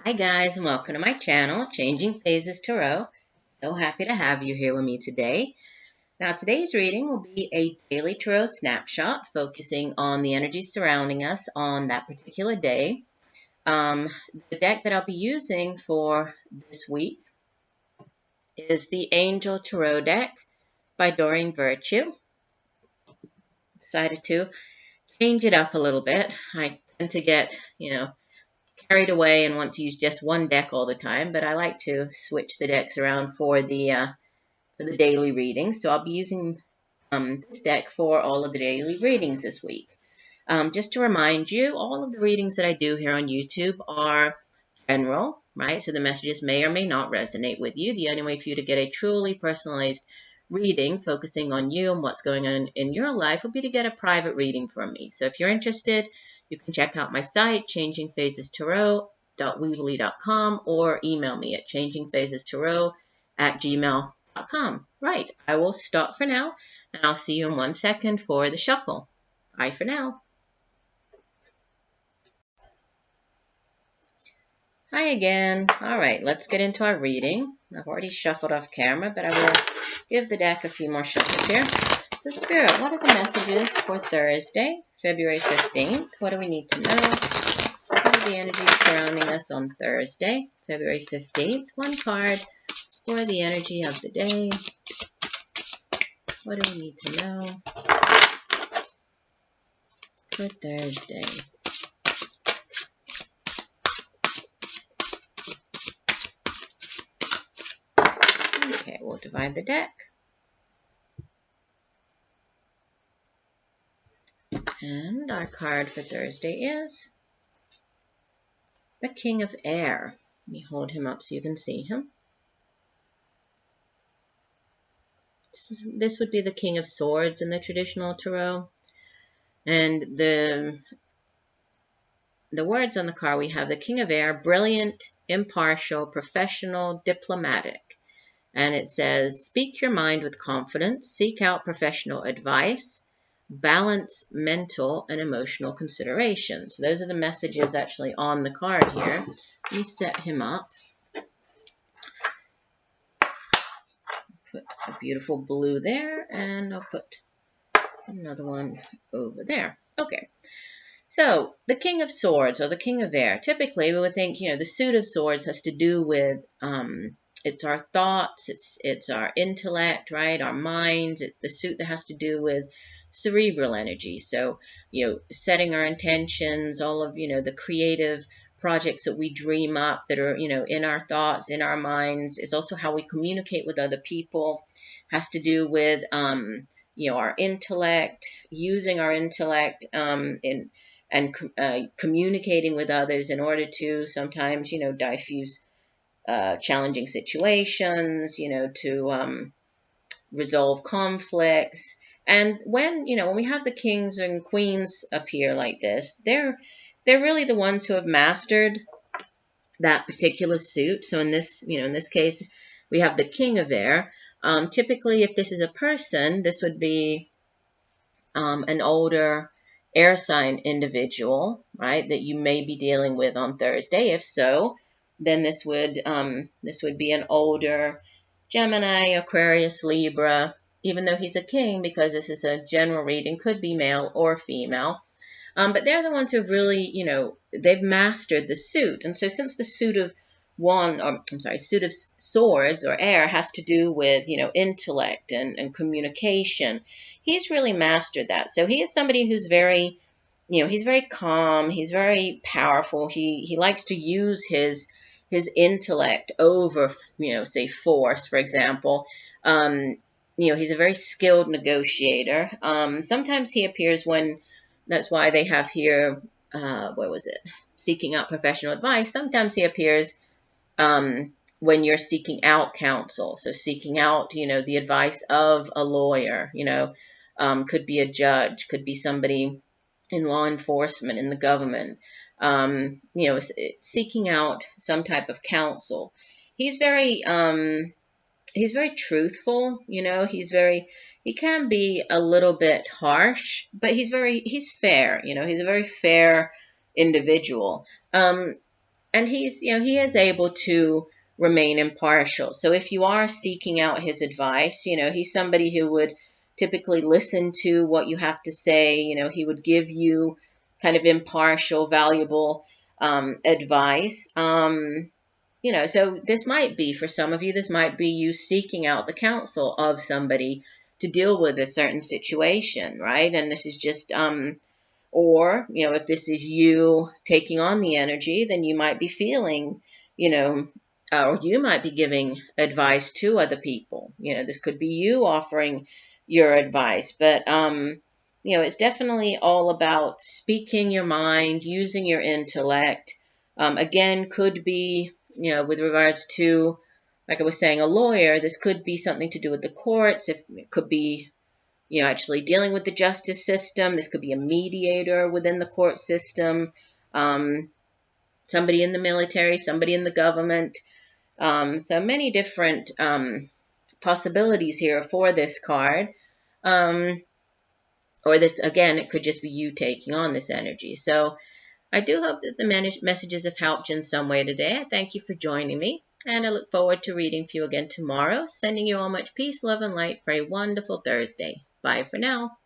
Hi guys, and welcome to my channel, Changing Phases Tarot. So happy to have you here with me today. Now today's reading will be a Daily Tarot Snapshot focusing on the energies surrounding us on that particular day. The deck that I'll be using for this week is the Angel Tarot deck by Doreen Virtue. Decided to change it up a little bit. I tend to get, carried away and want to use just one deck all the time, but I like to switch the decks around for the daily readings. So I'll be using this deck for all of the daily readings this week. Just to remind you, all of the readings that I do here on YouTube are general, right? So the messages may or may not resonate with you. The only way for you to get a truly personalized reading focusing on you and what's going on in your life will be to get a private reading from me. So if you're interested, you can check out my site, changingphasestarot.weebly.com, or email me at changingphasestarot@gmail.com. Right, I will stop for now, and I'll see you in 1 second for the shuffle. Bye for now. Hi again. All right, let's get into our reading. I've already shuffled off camera, but I will give the deck a few more shuffles here. So Spirit, what are the messages for Thursday, February 15th? What do we need to know? What are the energies surrounding us on Thursday, February 15th? One card for the energy of the day. What do we need to know for Thursday? Okay, we'll divide the deck. And our card for Thursday is the King of Air. Let me hold him up so you can see him. This would be the King of Swords in the traditional tarot. And the words on the card, we have the King of Air, brilliant, impartial, professional, diplomatic. And it says, speak your mind with confidence, seek out professional advice, balance mental and emotional considerations. So those are the messages actually on the card here. Let me set him up. Put a beautiful blue there, and I'll put another one over there. Okay. So the King of Swords, or the King of Air, typically we would think, the suit of swords has to do with, it's our thoughts, it's our intellect, right? Our minds. It's the suit that has to do with cerebral energy. So, setting our intentions, all of, the creative projects that we dream up that are, in our thoughts, in our minds. It's also how we communicate with other people. Has to do with, our intellect, using our intellect and communicating with others in order to sometimes, diffuse challenging situations, to resolve conflicts. And when we have the kings and queens appear like this, they're really the ones who have mastered that particular suit. So in this case, we have the King of Air. Typically, if this is a person, this would be an older air sign individual, right, that you may be dealing with on Thursday. If so, then this would be an older Gemini, Aquarius, Libra, even though he's a king, because this is a general reading, could be male or female. But they're the ones who have really, they've mastered the suit. And so since the suit of suit of swords or air has to do with, intellect and communication, he's really mastered that. So he is somebody who's very, he's very calm. He's very powerful. He likes to use his intellect over, say force, for example. He's a very skilled negotiator. Sometimes he appears when, that's why they have here, seeking out professional advice. Sometimes he appears when you're seeking out counsel. So seeking out, the advice of a lawyer, could be a judge, could be somebody in law enforcement, in the government, seeking out some type of counsel. He's very truthful, he can be a little bit harsh, but he's fair, he's a very fair individual. And he's, he is able to remain impartial. So if you are seeking out his advice, he's somebody who would typically listen to what you have to say. He would give you kind of impartial, valuable advice. So this might be, for some of you, this might be you seeking out the counsel of somebody to deal with a certain situation, right? And this is just, or, if this is you taking on the energy, then you might be feeling, or you might be giving advice to other people. This could be you offering your advice, but, it's definitely all about speaking your mind, using your intellect. Again, could be, with regards to, like I was saying, a lawyer, this could be something to do with the courts. It could be, actually dealing with the justice system. This could be a mediator within the court system, somebody in the military, somebody in the government. So many different possibilities here for this card. Or this, again, it could just be you taking on this energy. So I do hope that the messages have helped you in some way today. I thank you for joining me, and I look forward to reading for you again tomorrow. Sending you all much peace, love, and light for a wonderful Thursday. Bye for now.